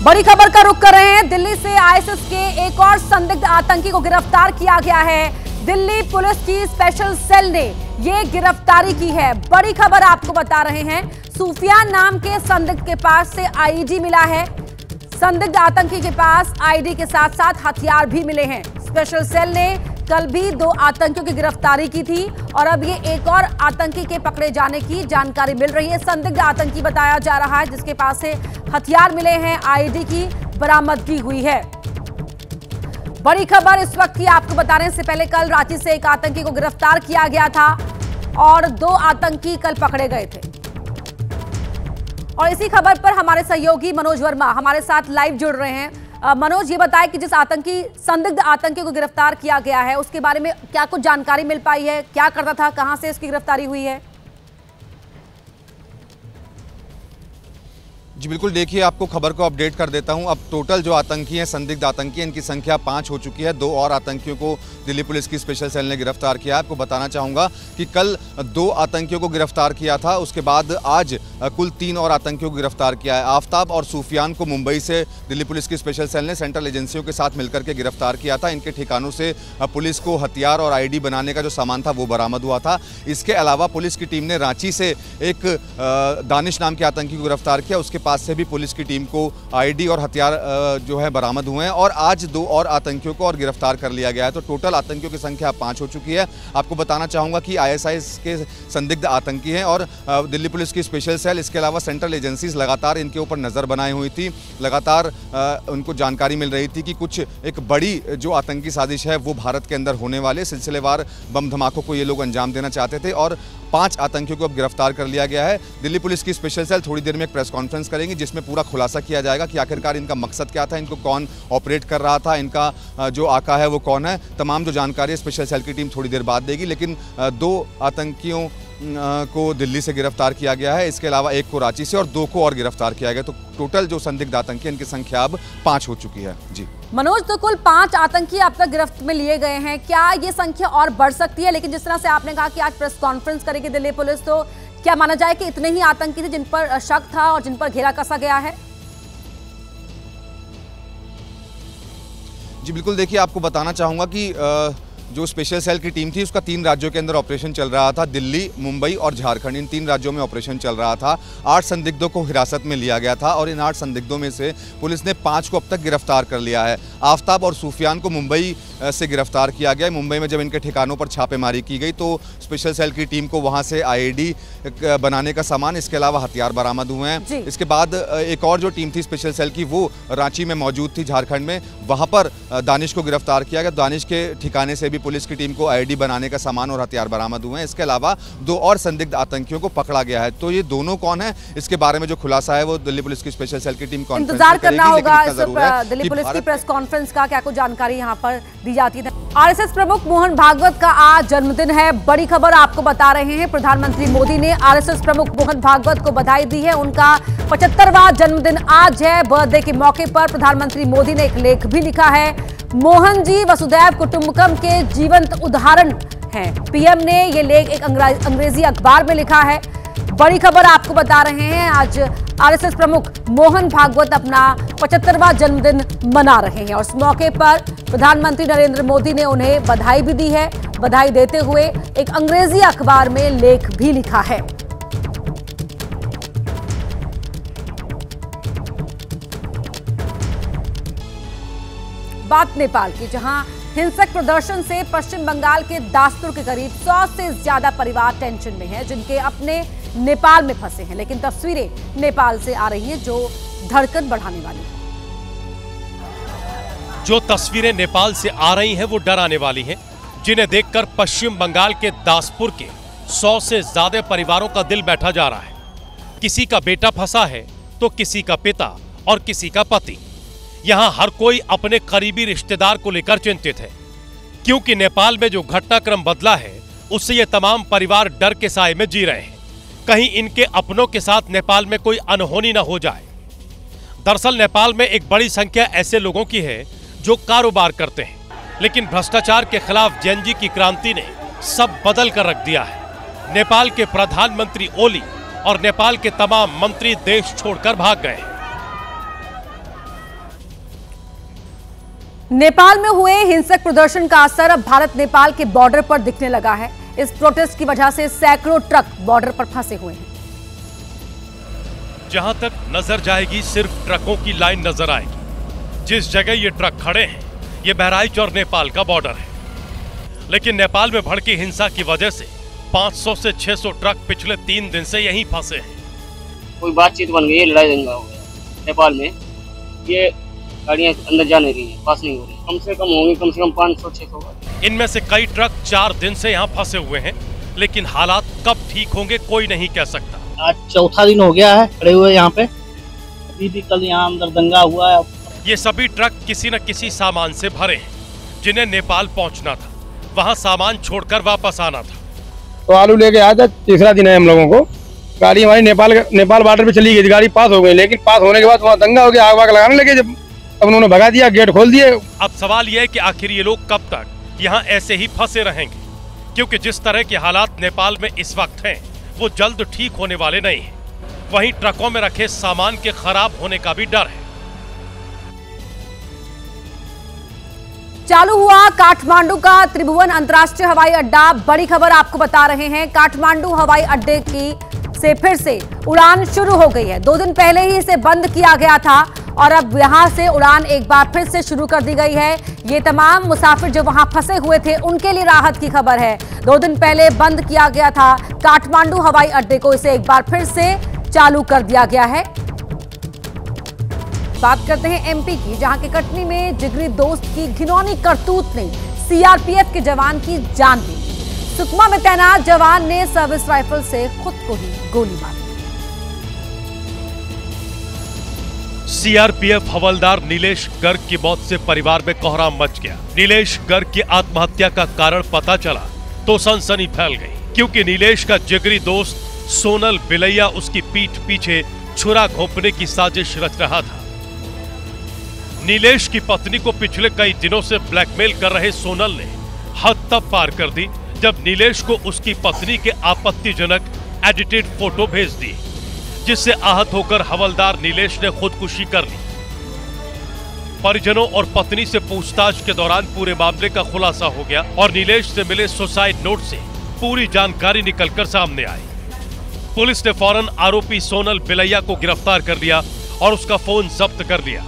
बड़ी खबर का रुख कर रहे हैं। दिल्ली से आईएसआईएस के एक और संदिग्ध आतंकी को गिरफ्तार किया गया है। दिल्ली पुलिस की स्पेशल सेल ने ये गिरफ्तारी की है। बड़ी खबर आपको बता रहे हैं, सूफियान नाम के संदिग्ध के पास से आईडी मिला है। संदिग्ध आतंकी के पास आईडी के साथ साथ हथियार भी मिले हैं। स्पेशल सेल ने कल भी 2 आतंकियों की गिरफ्तारी की थी और अब ये एक और आतंकी के पकड़े जाने की जानकारी मिल रही है। संदिग्ध आतंकी बताया जा रहा है जिसके पास से हथियार मिले हैं, आईडी की बरामदगी हुई है। बड़ी खबर इस वक्त की आपको बता रहे हैं। इससे पहले कल रांची से एक आतंकी को गिरफ्तार किया गया था और 2 आतंकी कल पकड़े गए थे। और इसी खबर पर हमारे सहयोगी मनोज वर्मा हमारे साथ लाइव जुड़ रहे हैं। मनोज, ये बताएं कि जिस संदिग्ध आतंकी को गिरफ्तार किया गया है उसके बारे में क्या कुछ जानकारी मिल पाई है? क्या करता था, कहां से इसकी गिरफ्तारी हुई है? जी बिल्कुल, देखिए आपको खबर को अपडेट कर देता हूं। अब टोटल जो आतंकी हैं, संदिग्ध आतंकी हैं, इनकी संख्या 5 हो चुकी है। 2 और आतंकियों को दिल्ली पुलिस की स्पेशल सेल ने गिरफ्तार किया। आपको बताना चाहूँगा कि कल 2 आतंकियों को गिरफ्तार किया था, उसके बाद आज कुल 3 और आतंकियों को गिरफ्तार किया है। आफ्ताब और सूफियान को मुंबई से दिल्ली पुलिस की स्पेशल सेल ने सेंट्रल एजेंसियों के साथ मिलकर के गिरफ्तार किया था। इनके ठिकानों से पुलिस को हथियार और आईडी बनाने का जो सामान था वो बरामद हुआ था। इसके अलावा पुलिस की टीम ने रांची से एक दानिश नाम के आतंकी को गिरफ्तार किया। उसके पास से भी पुलिस की टीम को आईडी और हथियार जो है बरामद हुए हैं और आज 2 और आतंकियों को और गिरफ्तार कर लिया गया है। तो टोटल आतंकियों की संख्या 5 हो चुकी है। आपको बताना चाहूँगा कि आईएसआईएस के संदिग्ध आतंकी हैं और दिल्ली पुलिस की स्पेशल सेल, इसके अलावा सेंट्रल एजेंसीज लगातार इनके ऊपर नज़र बनाई हुई थी। लगातार उनको जानकारी मिल रही थी कि कुछ एक बड़ी जो आतंकी साजिश है वो भारत के अंदर होने वाले सिलसिलेवार बम धमाकों को ये लोग अंजाम देना चाहते थे और 5 आतंकियों को अब गिरफ्तार कर लिया गया है। दिल्ली पुलिस की स्पेशल सेल थोड़ी देर में एक प्रेस कॉन्फ्रेंस करेंगी जिसमें पूरा खुलासा किया जाएगा कि आखिरकार इनका मकसद क्या था, इनको कौन ऑपरेट कर रहा था, इनका जो आका है वो कौन है। तमाम जो जानकारी स्पेशल सेल की टीम थोड़ी देर बाद देगी। लेकिन 2 आतंकियों को दिल्ली से गिरफ्तार किया गया है, इसके अलावा 1 को रांची से और 2 को और गिरफ्तार किया गया। तो टोटल जो संदिग्ध आतंकी इनकी संख्या अब 5 हो चुकी है। जी मनोज, तो कुल 5 आतंकी अब तक गिरफ्त में लिए गए हैं। क्या ये संख्या और बढ़ सकती है? लेकिन जिस तरह से आपने कहा कि आज प्रेस कॉन्फ्रेंस करेगी दिल्ली पुलिस, तो क्या माना जाए कि इतने ही आतंकी थे जिन पर शक था और जिन पर घेरा कसा गया है? जी बिल्कुल, देखिए आपको बताना चाहूँगा कि जो स्पेशल सेल की टीम थी उसका 3 राज्यों के अंदर ऑपरेशन चल रहा था। दिल्ली, मुंबई और झारखंड, इन 3 राज्यों में ऑपरेशन चल रहा था। 8 संदिग्धों को हिरासत में लिया गया था और इन 8 संदिग्धों में से पुलिस ने 5 को अब तक गिरफ्तार कर लिया है। आफ्ताब और सूफियान को मुंबई से गिरफ्तार किया गया। मुंबई में जब इनके ठिकानों पर छापेमारी की गई तो स्पेशल सेल की टीम को वहां से आईडी बनाने का सामान, इसके अलावा हथियार बरामद हुए हैं। इसके बाद एक और जो टीम थी स्पेशल सेल की वो रांची में मौजूद थी, झारखंड में। वहां पर दानिश को गिरफ्तार किया गया। दानिश के ठिकाने से भी पुलिस की टीम को आईडी बनाने का सामान और हथियार बरामद हुए हैं। इसके अलावा 2 और संदिग्ध आतंकियों को पकड़ा गया है। तो ये दोनों कौन है, इसके बारे में जो खुलासा है वो दिल्ली पुलिस की स्पेशल सेल की टीम इंतजार करना होगा। दिल्ली पुलिस की प्रेस कॉन्फ्रेंस का क्या कुछ जानकारी यहाँ पर दी जाती है। आरएसएस प्रमुख मोहन भागवत का आज जन्मदिन है। बड़ी खबर आपको बता रहे हैं, प्रधानमंत्री मोदी ने आरएसएस प्रमुख मोहन भागवत को बधाई दी है। उनका 75वां जन्मदिन आज है। बर्थडे के मौके पर प्रधानमंत्री मोदी ने एक लेख भी लिखा है। मोहन जी वसुधैव कुटुंबकम के जीवंत उदाहरण हैं। पीएम ने ये लेख एक अंग्रेजी अखबार में लिखा है। बड़ी खबर आपको बता रहे हैं, आज आरएसएस प्रमुख मोहन भागवत अपना 75वां जन्मदिन मना रहे हैं और इस मौके पर प्रधानमंत्री नरेंद्र मोदी ने उन्हें बधाई भी दी है। बधाई देते हुए एक अंग्रेजी अखबार में लेख भी लिखा है। बात नेपाल की, जहां हिंसक प्रदर्शन से पश्चिम बंगाल के दासपुर के करीब 100 से ज्यादा परिवार टेंशन में हैं, जिनके अपने नेपाल में फंसे हैं। लेकिन तस्वीरें नेपाल से आ रही हैं जो धड़कन बढ़ाने वाली हैं। जो तस्वीरें नेपाल से आ रही हैं वो डराने वाली हैं, जिन्हें देखकर पश्चिम बंगाल के दासपुर के 100 से ज्यादा परिवारों का दिल बैठा जा रहा है। किसी का बेटा फंसा है तो किसी का पिता और किसी का पति। यहां हर कोई अपने करीबी रिश्तेदार को लेकर चिंतित है, क्योंकि नेपाल में जो घटनाक्रम बदला है उससे ये तमाम परिवार डर के साए में जी रहे हैं, कहीं इनके अपनों के साथ नेपाल में कोई अनहोनी न हो जाए। दरअसल नेपाल में एक बड़ी संख्या ऐसे लोगों की है जो कारोबार करते हैं, लेकिन भ्रष्टाचार के खिलाफ जेनजी की क्रांति ने सब बदल कर रख दिया है। नेपाल के प्रधानमंत्री ओली और नेपाल के तमाम मंत्री देश छोड़कर भाग गए। नेपाल में हुए हिंसक प्रदर्शन का असर अब भारत नेपाल के बॉर्डर पर दिखने लगा है। इस प्रोटेस्ट की वजह से सैकड़ों ट्रक बॉर्डर पर फंसे हुए हैं। जहां तक नजर जाएगी सिर्फ ट्रकों की लाइन नजर आएगी। जिस जगह ये ट्रक खड़े हैं ये बहराइच और नेपाल का बॉर्डर है। लेकिन नेपाल में भड़की हिंसा की वजह से 500 से 600 ट्रक पिछले 3 दिन से यहीं फंसे हैं। कोई बातचीत बन गई है, लड़ाई दंगा हो गया नेपाल में। ये गाड़ियां अंदर जा नहीं रही है, पास नहीं हो रही। कम से कम होंगी कम से कम 500-600। इनमें से कई ट्रक 4 दिन से यहाँ फंसे हुए हैं, लेकिन हालात कब ठीक होंगे कोई नहीं कह सकता। आज चौथा दिन हो गया है खड़े हुए यहाँ पे। अभी भी कल यहाँ अंदर दंगा हुआ है। ये सभी ट्रक किसी न किसी सामान से भरे हैं, जिन्हें नेपाल पहुंचना था, वहां सामान छोड़कर वापस आना था। तो आलू लेके आया था, तीसरा दिन है हम लोगों को। गाड़ी हमारी नेपाल बॉर्डर पे चली गई थी, गाड़ी पास हो गई, लेकिन पास होने के बाद वहाँ दंगा हो गया, आग वाग लगाने लगे। जब अब उन्होंने भगा दिया, गेट खोल दिए। अब सवाल यह है कि आखिर ये लोग कब तक यहाँ ऐसे ही फंसे रहेंगे, क्योंकि जिस तरह के हालात नेपाल में इस वक्त हैं, वो जल्द ठीक होने वाले नहीं हैं। वहीं ट्रकों में रखे सामान के खराब होने का भी डर है। चालू हुआ काठमांडू का त्रिभुवन अंतर्राष्ट्रीय हवाई अड्डा। बड़ी खबर आपको बता रहे हैं, काठमांडू हवाई अड्डे से फिर से उड़ान शुरू हो गई है। 2 दिन पहले ही इसे बंद किया गया था और अब यहां से उड़ान एक बार फिर से शुरू कर दी गई है। ये तमाम मुसाफिर जो वहां फंसे हुए थे उनके लिए राहत की खबर है। 2 दिन पहले बंद किया गया था काठमांडू हवाई अड्डे को, इसे एक बार फिर से चालू कर दिया गया है। बात करते हैं एमपी की, जहां के कटनी में जिगरी दोस्त की घिनौनी करतूत ने सीआरपीएफ के जवान की जान ली। सुकमा में तैनात जवान ने सर्विस राइफल से खुद को ही गोली मारी। सीआरपीएफ हवलदार नीलेश गर्ग की मौत से परिवार में कोहराम मच गया। नीलेश गर्ग की आत्महत्या का कारण पता चला तो सनसनी फैल गई, क्योंकि नीलेश का जिगरी दोस्त सोनल बिलैया उसकी पीठ पीछे छुरा घोंपने की साजिश रच रहा था। नीलेश की पत्नी को पिछले कई दिनों से ब्लैकमेल कर रहे सोनल ने हद तब पार कर दी जब नीलेश को उसकी पत्नी के आपत्तिजनक एडिटेड फोटो भेज दी, जिससे आहत होकर हवलदार नीलेश ने खुदकुशी कर ली। परिजनों और पत्नी से पूछताछ के दौरान पूरे मामले का खुलासा हो गया और नीलेश से मिले सुसाइड नोट से पूरी जानकारी निकलकर सामने आई। पुलिस ने फौरन आरोपी सोनल बिलैया को गिरफ्तार कर लिया और उसका फोन जब्त कर लिया।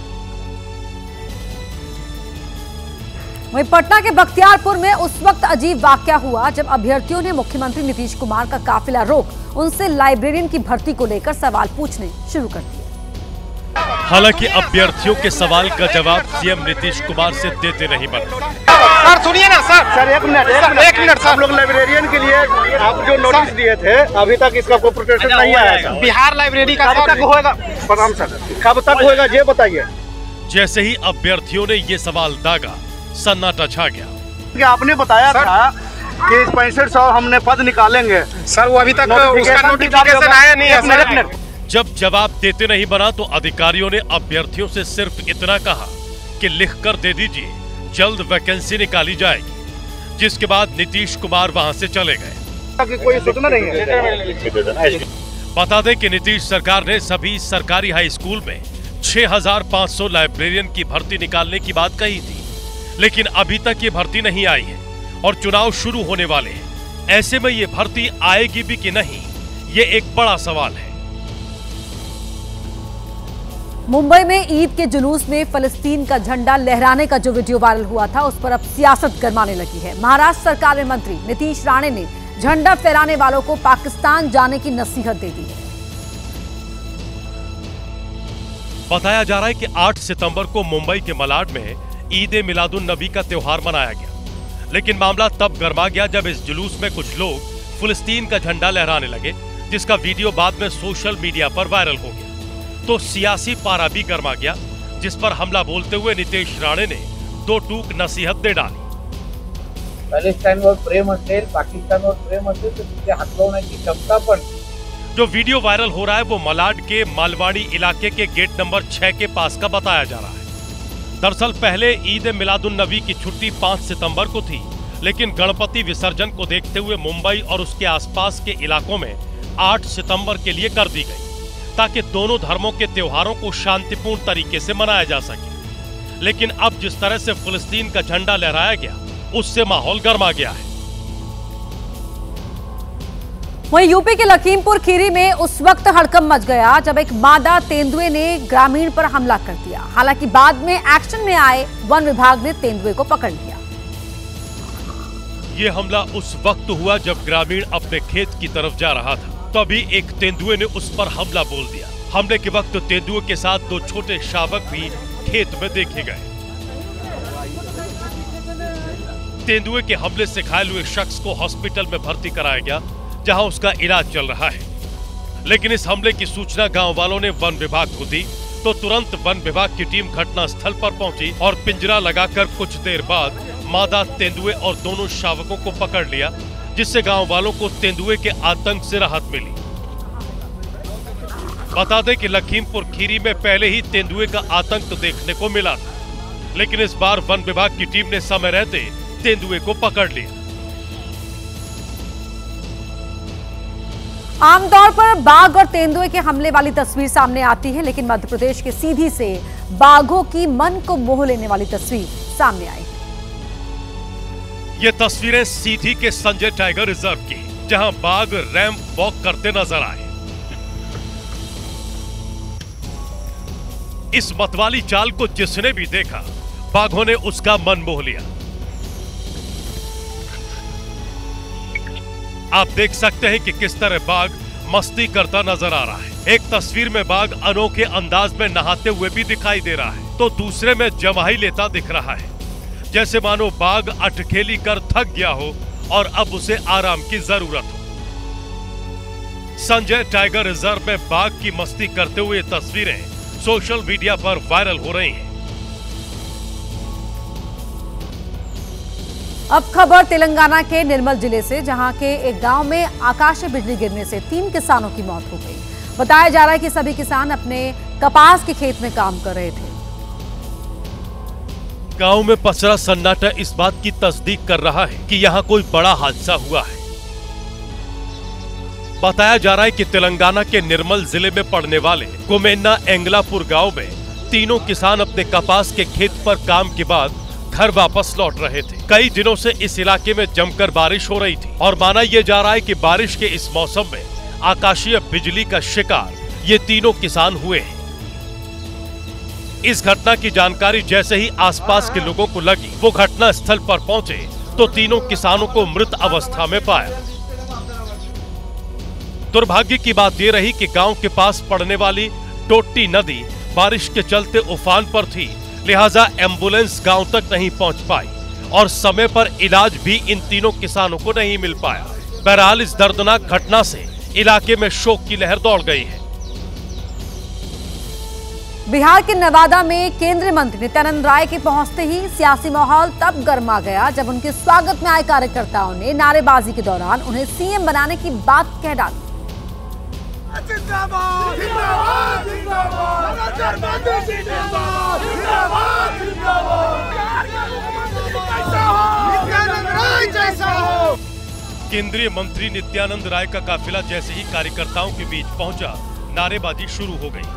वहीं पटना के बख्तियारपुर में उस वक्त अजीब वाकया हुआ जब अभ्यर्थियों ने मुख्यमंत्री नीतीश कुमार का काफिला रोक उनसे लाइब्रेरियन की भर्ती को लेकर सवाल पूछने शुरू कर दिए। हालांकि अभ्यर्थियों के सवाल का जवाब सीएम नीतीश कुमार से देते नहीं बने। सर सुनिए ना सर, एक मिनट सर, लोग लाइब्रेरियन के लिए आप जो नोटिस दिए थे अभी तक इसका कोई प्रोटेक्शन नहीं आया सर। बिहार लाइब्रेरी का कब तक होएगा? प्रणाम सर, कब तक होएगा ये बताइए। जैसे ही अभ्यर्थियों ने ये सवाल दागा, सन्नाटा छा गया। आपने बताया था कि 6500 हमने पद निकालेंगे सर, वो अभी तक उसका नोटिफिकेशन आया नहीं है सर। जब जवाब देते नहीं बना तो अधिकारियों ने अभ्यर्थियों से सिर्फ इतना कहा कि लिखकर दे दीजिए, जल्द वैकेंसी निकाली जाएगी, जिसके बाद नीतीश कुमार वहां से चले गए। कोई सूचना नहीं है। बता दें कि नीतीश सरकार ने सभी सरकारी हाई स्कूल में 6500 लाइब्रेरियन की भर्ती निकालने की बात कही थी, लेकिन अभी तक ये भर्ती नहीं आई है और चुनाव शुरू होने वाले हैं। ऐसे में ये भर्ती आएगी भी कि नहीं, ये एक बड़ा सवाल है। मुंबई में ईद के जुलूस में फलस्तीन का झंडा लहराने का जो वीडियो वायरल हुआ था, उस पर अब सियासत गरमाने लगी है। महाराष्ट्र सरकार में मंत्री नीतीश राणे ने झंडा फहराने वालों को पाकिस्तान जाने की नसीहत दे दी है। बताया जा रहा है कि 8 सितंबर को मुंबई के मलाड में ईद मिलादुन नबी का त्योहार मनाया गया, लेकिन मामला तब गर्मा गया जब इस जुलूस में कुछ लोग फिलिस्तीन का झंडा लहराने लगे, जिसका वीडियो बाद में सोशल मीडिया पर वायरल हो गया। तो सियासी पारा भी गर्मा गया, जिस पर हमला बोलते हुए नीतीश राणे ने 2 टूक नसीहत दे डाली। पॅलेस्टाईनवर प्रेम असेल, पाकिस्तानवर प्रेम असेल तर तिथे हात लावण्याची क्षमता पण। जो वीडियो वायरल हो रहा है वो मलाड के मालवाड़ी इलाके के गेट नंबर 6 के पास का बताया जा रहा है। दरअसल पहले ईद मिलादुन नबी की छुट्टी 5 सितंबर को थी, लेकिन गणपति विसर्जन को देखते हुए मुंबई और उसके आसपास के इलाकों में 8 सितंबर के लिए कर दी गई, ताकि दोनों धर्मों के त्योहारों को शांतिपूर्ण तरीके से मनाया जा सके। लेकिन अब जिस तरह से फिलिस्तीन का झंडा लहराया गया, उससे माहौल गर्मा गया है। वहीं यूपी के लखीमपुर खीरी में उस वक्त हड़कंप मच गया जब एक मादा तेंदुए ने ग्रामीण पर हमला कर दिया। हालांकि बाद में एक्शन में आए वन विभाग ने तेंदुए को पकड़ लिया। ये हमला उस वक्त हुआ जब ग्रामीण अपने खेत की तरफ जा रहा था, तभी एक तेंदुए ने उस पर हमला बोल दिया। हमले के वक्त तेंदुए के साथ 2 छोटे शावक भी खेत में देखे गए। तेंदुए के हमले से घायल हुए शख्स को हॉस्पिटल में भर्ती कराया गया, जहां उसका इलाज चल रहा है। लेकिन इस हमले की सूचना गांव वालों ने वन विभाग को दी, तो तुरंत वन विभाग की टीम घटना स्थल पर पहुंची और पिंजरा लगाकर कुछ देर बाद मादा तेंदुए और दोनों शावकों को पकड़ लिया, जिससे गांव वालों को तेंदुए के आतंक से राहत मिली। बता दें कि लखीमपुर खीरी में पहले ही तेंदुए का आतंक देखने को मिला था, लेकिन इस बार वन विभाग की टीम ने समय रहते तेंदुए को पकड़ लिया। आमतौर पर बाघ और तेंदुए के हमले वाली तस्वीर सामने आती है, लेकिन मध्य प्रदेश के सीधी से बाघों की मन को मोह लेने वाली तस्वीर सामने आई है। ये तस्वीरें सीधी के संजय टाइगर रिजर्व की, जहां बाघ रैंप वॉक करते नजर आए। इस मतवाली चाल को जिसने भी देखा, बाघों ने उसका मन मोह लिया। आप देख सकते हैं कि किस तरह बाघ मस्ती करता नजर आ रहा है। एक तस्वीर में बाघ अनोखे अंदाज में नहाते हुए भी दिखाई दे रहा है, तो दूसरे में जमाई लेता दिख रहा है, जैसे मानो बाघ अटखेली कर थक गया हो और अब उसे आराम की जरूरत हो। संजय टाइगर रिजर्व में बाघ की मस्ती करते हुए तस्वीरें सोशल मीडिया पर वायरल हो रही हैं। अब खबर तेलंगाना के निर्मल जिले से, जहां के एक गांव में आकाशीय बिजली गिरने से 3 किसानों की मौत हो गई। बताया जा रहा है कि सभी किसान अपने कपास के खेत में काम कर रहे थे। गांव में पसरा सन्नाटा इस बात की तस्दीक कर रहा है कि यहां कोई बड़ा हादसा हुआ है। बताया जा रहा है कि तेलंगाना के निर्मल जिले में पड़ने वाले कुमेन्ना एंगलापुर गांव में तीनों किसान अपने कपास के खेत पर काम के बाद घर वापस लौट रहे थे। कई दिनों से इस इलाके में जमकर बारिश हो रही थी और माना यह जा रहा है कि बारिश के इस मौसम में आकाशीय बिजली का शिकार ये तीनों किसान हुए हैं। इस घटना की जानकारी जैसे ही आसपास के लोगों को लगी, वो घटना स्थल पर पहुंचे तो तीनों किसानों को मृत अवस्था में पाया। दुर्भाग्य की बात यह रही कि गांव के पास पड़ने वाली टोटी नदी बारिश के चलते उफान पर थी, लिहाजा एम्बुलेंस गांव तक नहीं पहुंच पाई और समय पर इलाज भी इन तीनों किसानों को नहीं मिल पाया। बहरहाल इस दर्दनाक घटना से इलाके में शोक की लहर दौड़ गई है। बिहार के नवादा में केंद्रीय मंत्री नित्यानंद राय के पहुंचते ही सियासी माहौल तब गर्मा गया जब उनके स्वागत में आए कार्यकर्ताओं ने नारेबाजी के दौरान उन्हें सीएम बनाने की बात कह डाली। केंद्रीय मंत्री नित्यानंद राय का काफिला जैसे ही कार्यकर्ताओं के बीच पहुंचा, नारेबाजी शुरू हो गई।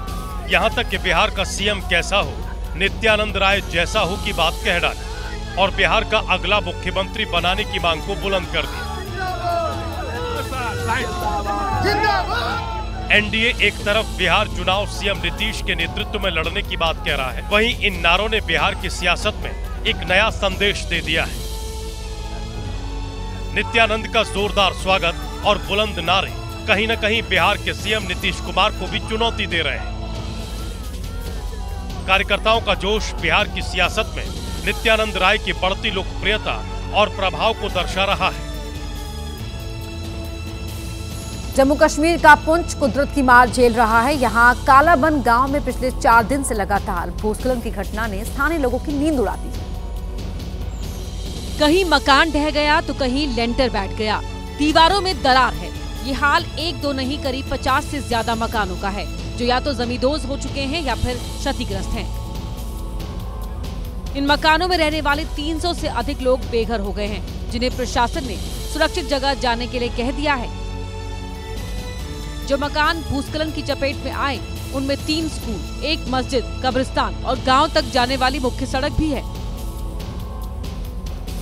यहां तक कि बिहार का सीएम कैसा हो, नित्यानंद राय जैसा हो की बात कह डाली और बिहार का अगला मुख्यमंत्री बनाने की मांग को बुलंद कर दी। एनडीए एक तरफ बिहार चुनाव सीएम नीतीश के नेतृत्व में लड़ने की बात कह रहा है, वहीं इन नारों ने बिहार की सियासत में एक नया संदेश दे दिया है। नित्यानंद का जोरदार स्वागत और बुलंद नारे कहीं न कहीं बिहार के सीएम नीतीश कुमार को भी चुनौती दे रहे हैं। कार्यकर्ताओं का जोश बिहार की सियासत में नित्यानंद राय की बढ़ती लोकप्रियता और प्रभाव को दर्शा रहा है। जम्मू कश्मीर का पुंछ कुदरत की मार झेल रहा है। यहाँ कालाबन गांव में पिछले 4 दिन से लगातार भूस्खलन की घटना ने स्थानीय लोगों की नींद उड़ा दी है। कहीं मकान ढह गया तो कहीं लेंटर बैठ गया, दीवारों में दरार है। ये हाल 1-2 नहीं, करीब 50 से ज्यादा मकानों का है, जो या तो जमींदोज हो चुके हैं या फिर क्षतिग्रस्त हैं। इन मकानों में रहने वाले 300 से अधिक लोग बेघर हो गए हैं, जिन्हें प्रशासन ने सुरक्षित जगह जाने के लिए कह दिया है। जो मकान भूस्खलन की चपेट में आए उनमें 3 स्कूल, 1 मस्जिद, कब्रिस्तान और गांव तक जाने वाली मुख्य सड़क भी है।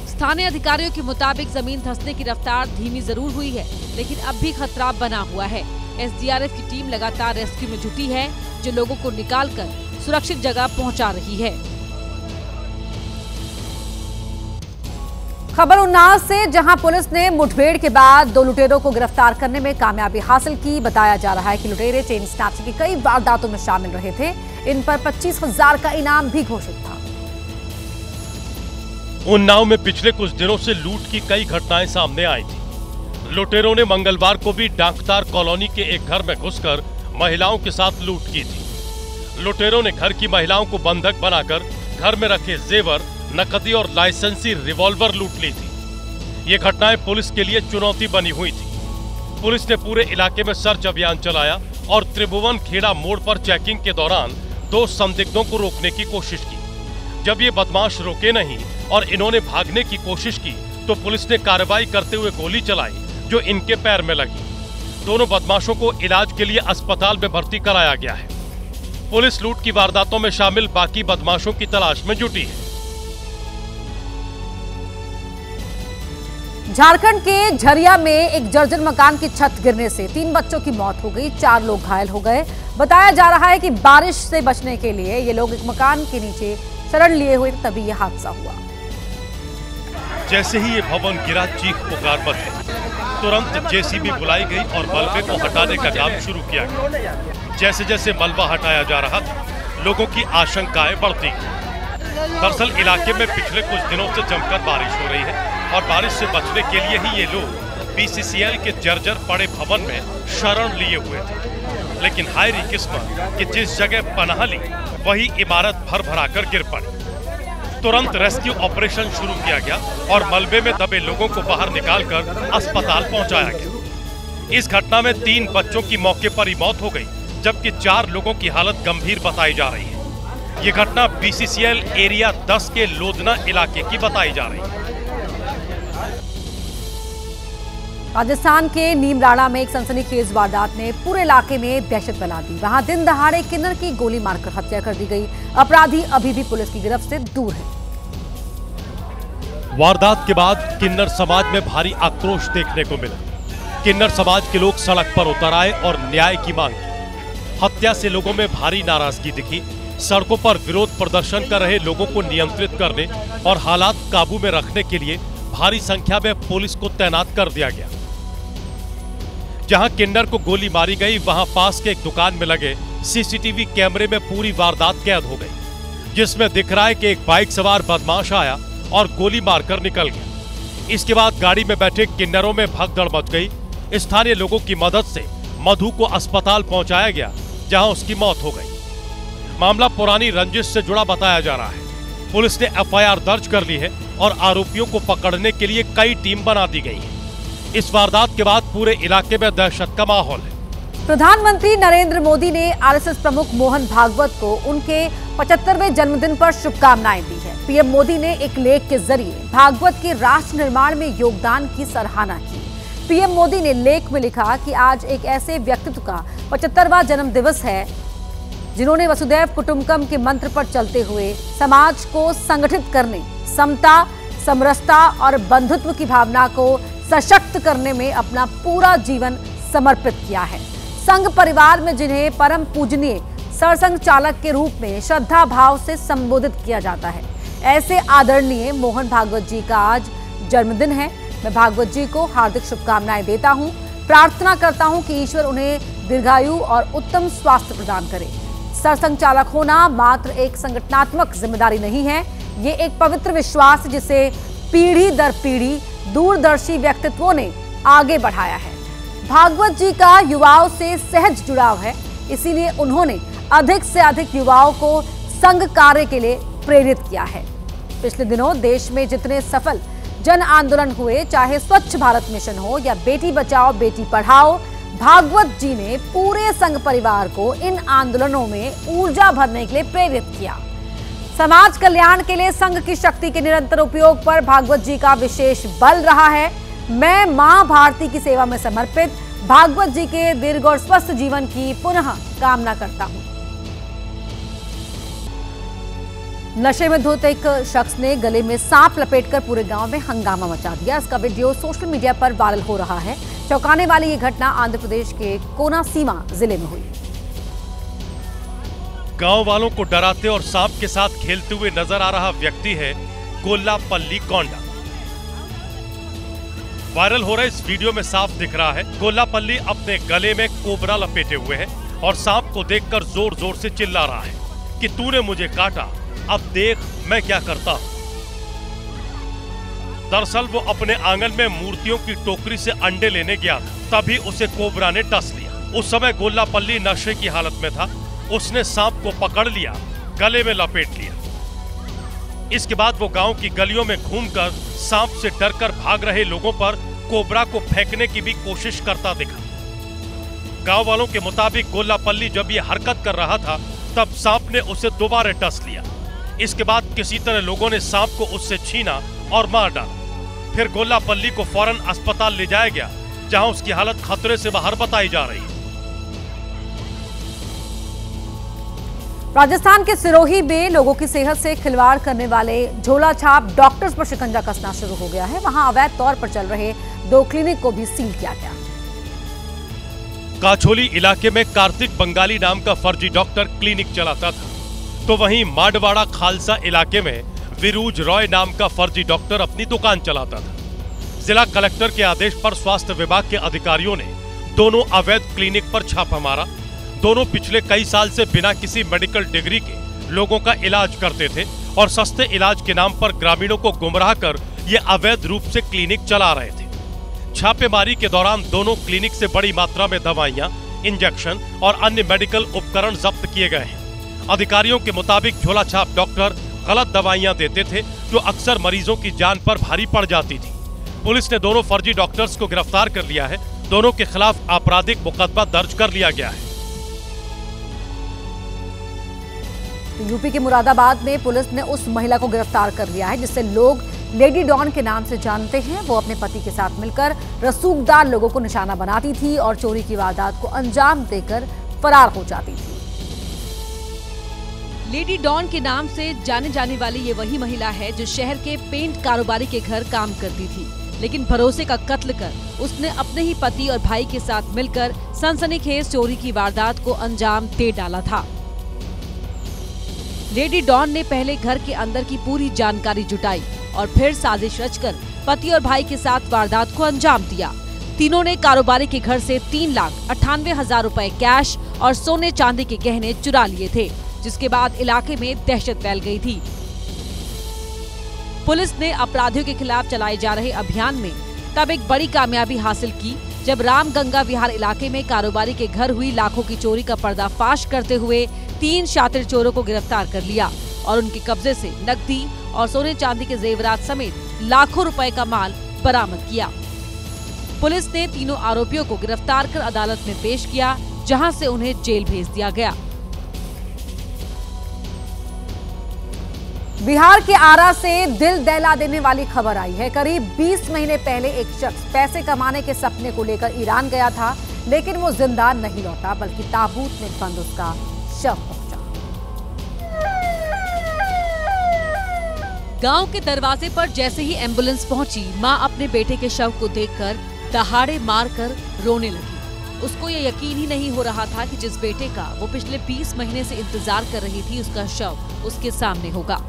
स्थानीय अधिकारियों के मुताबिक जमीन धंसने की रफ्तार धीमी जरूर हुई है, लेकिन अब भी खतरा बना हुआ है। एसडीआरएफ की टीम लगातार रेस्क्यू में जुटी है, जो लोगों को निकालकर सुरक्षित जगह पहुंचा रही है। खबर उन्नाव से, जहां पुलिस ने मुठभेड़ के बाद 2 लुटेरों को गिरफ्तार करने में कामयाबी हासिल की। बताया जा रहा है कि लुटेरे चेन स्नैचिंग की कई वारदातों में शामिल रहे थे। इन पर 25,000 का इनाम भी घोषित था। उन्नाव में पिछले कुछ दिनों से लूट की कई घटनाएं सामने आई थी। लुटेरों ने मंगलवार को भी डाकतार कॉलोनी के एक घर में घुसकर महिलाओं के साथ लूट की थी। लुटेरों ने घर की महिलाओं को बंधक बनाकर घर में रखे जेवर, नकदी और लाइसेंसी रिवॉल्वर लूट ली थी। ये घटनाएं पुलिस के लिए चुनौती बनी हुई थी। पुलिस ने पूरे इलाके में सर्च अभियान चलाया और त्रिभुवन खेड़ा मोड़ पर चेकिंग के दौरान 2 संदिग्धों को रोकने की कोशिश की। जब ये बदमाश रुके नहीं और इन्होंने भागने की कोशिश की तो पुलिस ने कार्रवाई करते हुए गोली चलाई, जो इनके पैर में लगी। दोनों बदमाशों को इलाज के लिए अस्पताल में भर्ती कराया गया है। पुलिस लूट की वारदातों में शामिल बाकी बदमाशों की तलाश में जुटी है। झारखंड के झरिया में एक जर्जर मकान की छत गिरने से 3 बच्चों की मौत हो गई, 4 लोग घायल हो गए। बताया जा रहा है कि बारिश से बचने के लिए ये लोग एक मकान के नीचे शरण लिए हुए, तभी यह हादसा हुआ। जैसे ही ये भवन गिरा, चीख पुकार मची। तुरंत जेसीबी बुलाई गई और मलबे को हटाने का काम शुरू किया गया। जैसे जैसे मलबा हटाया जा रहा था, लोगों की आशंकाएं बढ़ती गई। दरअसल इलाके में पिछले कुछ दिनों से जमकर बारिश हो रही है और बारिश से बचने के लिए ही ये लोग बीसीसीएल के जर्जर पड़े भवन में शरण लिए हुए थे। लेकिन हायरी किस्मत कि जिस जगह पनाह ली वही इमारत भर भराकर गिर पड़ी। तुरंत रेस्क्यू ऑपरेशन शुरू किया गया और मलबे में दबे लोगों को बाहर निकालकर अस्पताल पहुंचाया गया। इस घटना में 3 बच्चों की मौके पर ही मौत हो गई, जबकि 4 लोगों की हालत गंभीर बताई जा रही है। ये घटना बीसीसीएल एरिया 10 के लोधना इलाके की बताई जा रही है। राजस्थान के नीमराणा में एक सनसनीखेज वारदात ने पूरे इलाके में दहशत फैला दी। वहां दिन दहाड़े किन्नर की गोली मारकर हत्या कर दी गई। अपराधी अभी भी पुलिस की गिरफ्त से दूर है। वारदात के बाद किन्नर समाज में भारी आक्रोश देखने को मिला। किन्नर समाज के लोग सड़क पर उतर आए और न्याय की मांग की। हत्या से लोगों में भारी नाराजगी दिखी। सड़कों पर विरोध प्रदर्शन कर रहे लोगों को नियंत्रित करने और हालात काबू में रखने के लिए भारी संख्या में पुलिस को तैनात कर दिया गया। जहां किन्नर को गोली मारी गई, वहां पास के एक दुकान में लगे सीसीटीवी कैमरे में पूरी वारदात कैद हो गई, जिसमें दिख रहा है कि एक बाइक सवार बदमाश आया और गोली मारकर निकल गया। इसके बाद गाड़ी में बैठे किन्नरों में भगदड़ मच गई। स्थानीय लोगों की मदद से मधु को अस्पताल पहुंचाया गया, जहां उसकी मौत हो गई। मामला पुरानी रंजिश से जुड़ा बताया जा रहा है। पुलिस ने एफआईआर दर्ज कर ली है और आरोपियों को पकड़ने के लिए कई टीम बना दी गई है। इस वारदात के बाद पूरे इलाके में दहशत का माहौल है। प्रधानमंत्री नरेंद्र मोदी ने आरएसएस प्रमुख मोहन भागवत को उनके 75वें जन्मदिन पर शुभकामनाएं दी है। पीएम मोदी ने एक लेख के जरिए भागवत के राष्ट्र निर्माण में योगदान की सराहना की। पीएम मोदी ने लेख में लिखा कि आज एक ऐसे व्यक्तित्व का 75वां जन्म दिवस है जिन्होंने वसुधैव कुटुंबकम के मंत्र पर चलते हुए समाज को संगठित करने, समता, समरसता और बंधुत्व की भावना को सशक्त करने में अपना पूरा जीवन समर्पित किया है। संघ परिवार में जिन्हें परम पूजनीय सरसंघ चालक के रूप में श्रद्धा भाव से संबोधित किया जाता है, ऐसे आदरणीय मोहन भागवत जी का आज जन्मदिन है। मैं भागवत जी को हार्दिक शुभकामनाएं देता हूं। प्रार्थना करता हूं कि ईश्वर उन्हें दीर्घायु और उत्तम स्वास्थ्य प्रदान करे। सरसंघ चालक होना मात्र एक संगठनात्मक जिम्मेदारी नहीं है, ये एक पवित्र विश्वास है जिसे पीढ़ी दर पीढ़ी दूरदर्शी व्यक्तित्वों ने आगे बढ़ाया है। भागवत जी का युवाओं से सहज जुड़ाव है, इसीलिए उन्होंने अधिक से अधिक युवाओं को संघ कार्य के लिए प्रेरित किया है। पिछले दिनों देश में जितने सफल जन आंदोलन हुए, चाहे स्वच्छ भारत मिशन हो या बेटी बचाओ बेटी पढ़ाओ, भागवत जी ने पूरे संघ परिवार को इन आंदोलनों में ऊर्जा भरने के लिए प्रेरित किया। समाज कल्याण के लिए संघ की शक्ति के निरंतर उपयोग पर भागवत जी का विशेष बल रहा है। मैं मां भारती की सेवा में समर्पित भागवत जी के दीर्घ और स्वस्थ जीवन की पुनः कामना करता हूं। नशे में धुत एक शख्स ने गले में सांप लपेटकर पूरे गांव में हंगामा मचा दिया। इसका वीडियो सोशल मीडिया पर वायरल हो रहा है। चौंकाने वाली ये घटना आंध्र प्रदेश के कोनासीमा जिले में हुई। गांव वालों को डराते और सांप के साथ खेलते हुए नजर आ रहा व्यक्ति है गोल्लापल्ली कोंडा। वायरल हो रहे इस वीडियो में साफ दिख रहा है गोल्लापल्ली अपने गले में कोबरा लपेटे हुए है और सांप को देखकर जोर जोर से चिल्ला रहा है कि तूने मुझे काटा, अब देख मैं क्या करता हूं। दरअसल वो अपने आंगन में मूर्तियों की टोकरी से अंडे लेने गया था, तभी उसे कोबरा ने डस लिया। उस समय गोल्लापल्ली नशे की हालत में था। उसने सांप को पकड़ लिया, गले में लपेट लिया। इसके बाद वो गांव की गलियों में घूमकर सांप से डरकर भाग रहे लोगों पर कोबरा को फेंकने की भी कोशिश करता दिखा। गांव वालों के मुताबिक गोल्लापल्ली जब ये हरकत कर रहा था तब सांप ने उसे दोबारा डस लिया। इसके बाद किसी तरह लोगों ने सांप को उससे छीना और मार डाला। फिर गोल्लापल्ली को फौरन अस्पताल ले जाया गया, जहां उसकी हालत खतरे से बाहर बताई जा रही है। राजस्थान के सिरोही में लोगों की सेहत से खिलवाड़ करने वाले झोला छाप डॉक्टर्स पर शिकंजा कसना शुरू हो गया है। वहां अवैध तौर पर चल रहे 2 क्लिनिक को भी सील किया गया। काछोली इलाके में कार्तिक बंगाली नाम का फर्जी डॉक्टर क्लिनिक चलाता था, तो वहीं माडवाड़ा खालसा इलाके में विरूज रॉय नाम का फर्जी डॉक्टर अपनी दुकान चलाता था। जिला कलेक्टर के आदेश पर स्वास्थ्य विभाग के अधिकारियों ने दोनों अवैध क्लिनिक पर छापा मारा। दोनों पिछले कई साल से बिना किसी मेडिकल डिग्री के लोगों का इलाज करते थे और सस्ते इलाज के नाम पर ग्रामीणों को गुमराह कर ये अवैध रूप से क्लिनिक चला रहे थे। छापेमारी के दौरान दोनों क्लिनिक से बड़ी मात्रा में दवाइयां, इंजेक्शन और अन्य मेडिकल उपकरण जब्त किए गए हैं। अधिकारियों के मुताबिक झोला छाप डॉक्टर गलत दवाइयां देते थे जो अक्सर मरीजों की जान पर भारी पड़ जाती थी। पुलिस ने दोनों फर्जी डॉक्टर्स को गिरफ्तार कर लिया है। दोनों के खिलाफ आपराधिक मुकदमा दर्ज कर लिया गया है। यूपी के मुरादाबाद में पुलिस ने उस महिला को गिरफ्तार कर लिया है जिसे लोग लेडी डॉन के नाम से जानते हैं। वो अपने पति के साथ मिलकर रसूखदार लोगों को निशाना बनाती थी और चोरी की वारदात को अंजाम देकर फरार हो जाती थी। लेडी डॉन के नाम से जाने जाने वाली ये वही महिला है जो शहर के पेंट कारोबारी के घर काम करती थी, लेकिन भरोसे का कत्ल कर उसने अपने ही पति और भाई के साथ मिलकर सनसनीखेज चोरी की वारदात को अंजाम दे डाला था। लेडी डॉन ने पहले घर के अंदर की पूरी जानकारी जुटाई और फिर साजिश रचकर पति और भाई के साथ वारदात को अंजाम दिया। तीनों ने कारोबारी के घर से 3,98,000 रुपए कैश और सोने चांदी के गहने चुरा लिए थे, जिसके बाद इलाके में दहशत फैल गई थी। पुलिस ने अपराधियों के खिलाफ चलाए जा रहे अभियान में तब एक बड़ी कामयाबी हासिल की जब रामगंगा विहार इलाके में कारोबारी के घर हुई लाखों की चोरी का पर्दाफाश करते हुए 3 शातिर चोरों को गिरफ्तार कर लिया और उनके कब्जे से नकदी और सोने चांदी के जेवरात समेत लाखों रुपए का माल बरामद किया। पुलिस ने तीनों आरोपियों को गिरफ्तार कर अदालत में पेश किया, जहां से उन्हें जेल भेज दिया गया। बिहार के आरा से दिल दहला देने वाली खबर आई है। करीब 20 महीने पहले एक शख्स पैसे कमाने के सपने को लेकर ईरान गया था, लेकिन वो जिंदा नहीं लौटा बल्कि ताबूत में बंद उसका शव पहुंचा। गांव के दरवाजे पर जैसे ही एम्बुलेंस पहुंची, मां अपने बेटे के शव को देखकर दहाड़े मारकर रोने लगी। उसको ये यकीन ही नहीं हो रहा था कि जिस बेटे का वो पिछले 20 महीने से इंतजार कर रही थी, उसका शव उसके सामने होगा।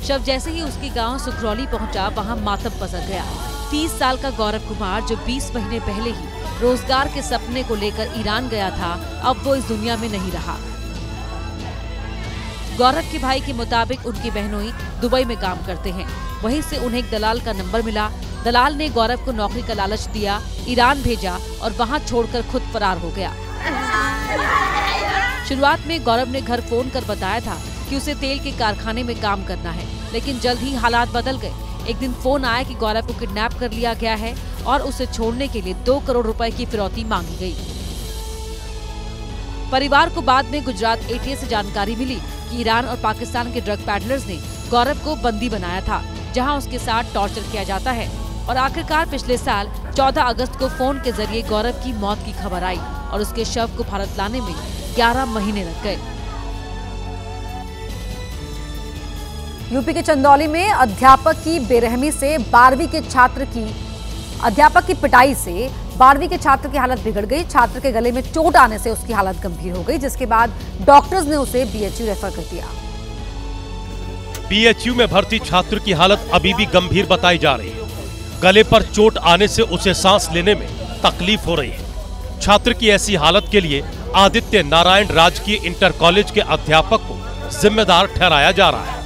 शव जैसे ही उसके गांव सुखरौली पहुंचा, वहां मातम पसर गया। 30 साल का गौरव कुमार, जो 20 महीने पहले ही रोजगार के सपने को लेकर ईरान गया था, अब वो इस दुनिया में नहीं रहा। गौरव के भाई के मुताबिक उनके बहनोई दुबई में काम करते हैं। वहीं से उन्हें एक दलाल का नंबर मिला। दलाल ने गौरव को नौकरी का लालच दिया, ईरान भेजा और वहां छोड़कर खुद फरार हो गया। शुरुआत में गौरव ने घर फोन कर बताया था कि उसे तेल के कारखाने में काम करना है, लेकिन जल्द ही हालात बदल गए। एक दिन फोन आया कि गौरव को किडनैप कर लिया गया है और उसे छोड़ने के लिए 2 करोड़ रुपए की फिरौती मांगी गई। परिवार को बाद में गुजरात एटीएस से जानकारी मिली कि ईरान और पाकिस्तान के ड्रग पैडलर्स ने गौरव को बंदी बनाया था, जहां उसके साथ टॉर्चर किया जाता है और आखिरकार पिछले साल 14 अगस्त को फोन के जरिए गौरव की मौत की खबर आई और उसके शव को भारत लाने में 11 महीने लग गए। यूपी के चंदौली में अध्यापक की बेरहमी से 12वीं के छात्र की अध्यापक की पिटाई से 12वीं के छात्र की हालत बिगड़ गई। छात्र के गले में चोट आने से उसकी हालत गंभीर हो गई, जिसके बाद डॉक्टर्स ने उसे बीएचयू रेफर कर दिया। बीएचयू में भर्ती छात्र की हालत अभी भी गंभीर बताई जा रही है। गले पर चोट आने से उसे सांस लेने में तकलीफ हो रही है। छात्र की ऐसी हालत के लिए आदित्य नारायण राजकीय इंटर कॉलेज के अध्यापक को जिम्मेदार ठहराया जा रहा है।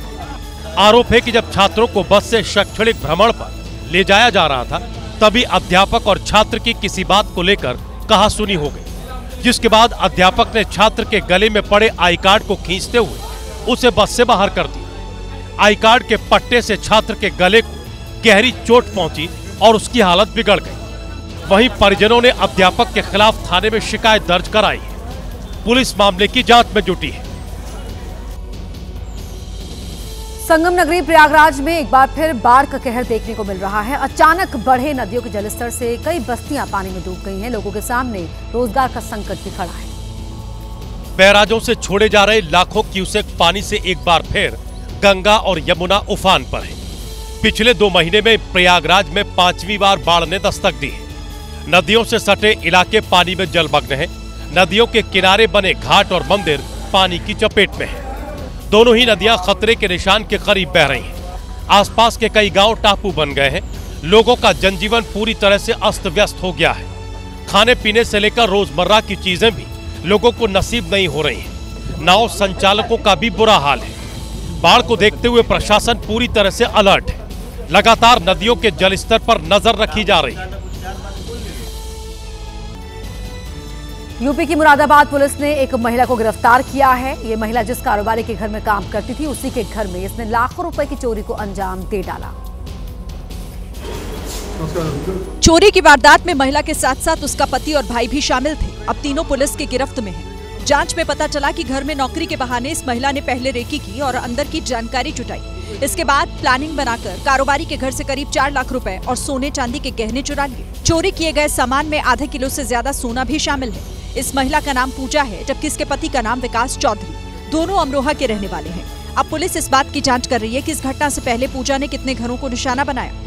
आरोप है कि जब छात्रों को बस से शैक्षणिक भ्रमण पर ले जाया जा रहा था, तभी अध्यापक और छात्र की किसी बात को लेकर कहासुनी हो गई, जिसके बाद अध्यापक ने छात्र के गले में पड़े आई कार्ड को खींचते हुए उसे बस से बाहर कर दिया। आई कार्ड के पट्टे से छात्र के गले को गहरी चोट पहुंची और उसकी हालत बिगड़ गई। वहीं परिजनों ने अध्यापक के खिलाफ थाने में शिकायत दर्ज कराई है। पुलिस मामले की जांच में जुटी है। संगम नगरी प्रयागराज में एक बार फिर बाढ़ का कहर देखने को मिल रहा है। अचानक बढ़े नदियों के जलस्तर से कई बस्तियां पानी में डूब गई हैं। लोगों के सामने रोजगार का संकट भी खड़ा है। बैराजों से छोड़े जा रहे लाखों क्यूसेक पानी से एक बार फिर गंगा और यमुना उफान पर है। पिछले 2 महीने में प्रयागराज में 5वीं बार बाढ़ ने दस्तक दी है। नदियों से सटे इलाके पानी में जलमग्न हैं। नदियों के किनारे बने घाट और मंदिर पानी की चपेट में हैं। दोनों ही नदियां खतरे के निशान के करीब बह रही हैं। आसपास के कई गांव टापू बन गए हैं। लोगों का जनजीवन पूरी तरह से अस्त व्यस्त हो गया है। खाने पीने से लेकर रोजमर्रा की चीजें भी लोगों को नसीब नहीं हो रही हैं। नाव संचालकों का भी बुरा हाल है। बाढ़ को देखते हुए प्रशासन पूरी तरह से अलर्ट है। लगातार नदियों के जलस्तर पर नजर रखी जा रही है। यूपी की मुरादाबाद पुलिस ने एक महिला को गिरफ्तार किया है। ये महिला जिस कारोबारी के घर में काम करती थी, उसी के घर में इसने लाखों रुपए की चोरी को अंजाम दे डाला। चोरी की वारदात में महिला के साथ साथ उसका पति और भाई भी शामिल थे। अब तीनों पुलिस की गिरफ्त में हैं। जांच में पता चला कि घर में नौकरी के बहाने इस महिला ने पहले रेकी की और अंदर की जानकारी जुटाई। इसके बाद प्लानिंग बनाकर कारोबारी के घर से करीब 4 लाख रुपए और सोने चांदी के गहने चुरा लिए। चोरी किए गए सामान में आधे किलो से ज्यादा सोना भी शामिल है। इस महिला का नाम पूजा है, जबकि इसके पति का नाम विकास चौधरी। दोनों अमरोहा के रहने वाले हैं। अब पुलिस इस बात की जांच कर रही है कि इस घटना से पहले पूजा ने कितने घरों को निशाना बनाया।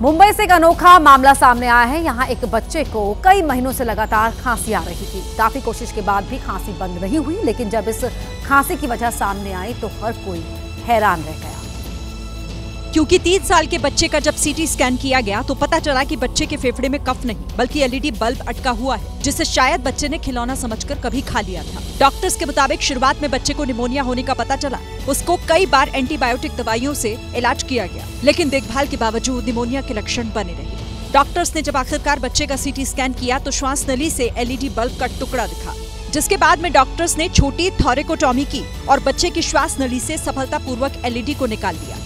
मुंबई से एक अनोखा मामला सामने आया है। यहाँ एक बच्चे को कई महीनों से लगातार खांसी आ रही थी। काफी कोशिश के बाद भी खांसी बंद नहीं हुई, लेकिन जब इस खांसी की वजह सामने आई तो हर कोई हैरान रह गया, क्योंकि 3 साल के बच्चे का जब सीटी स्कैन किया गया तो पता चला कि बच्चे के फेफड़े में कफ नहीं बल्कि एलईडी बल्ब अटका हुआ है, जिसे शायद बच्चे ने खिलौना समझकर कभी खा लिया था। डॉक्टर्स के मुताबिक शुरुआत में बच्चे को निमोनिया होने का पता चला। उसको कई बार एंटीबायोटिक दवाइयों से इलाज किया गया, लेकिन देखभाल के बावजूद निमोनिया के लक्षण बने रहे। डॉक्टर्स ने जब आखिरकार बच्चे का सीटी स्कैन किया तो श्वास नली से एलईडी बल्ब का टुकड़ा दिखा, जिसके बाद में डॉक्टर्स ने छोटी थोरेकोटॉमी की और बच्चे की श्वास नली से सफलतापूर्वक एलईडी को निकाल लिया।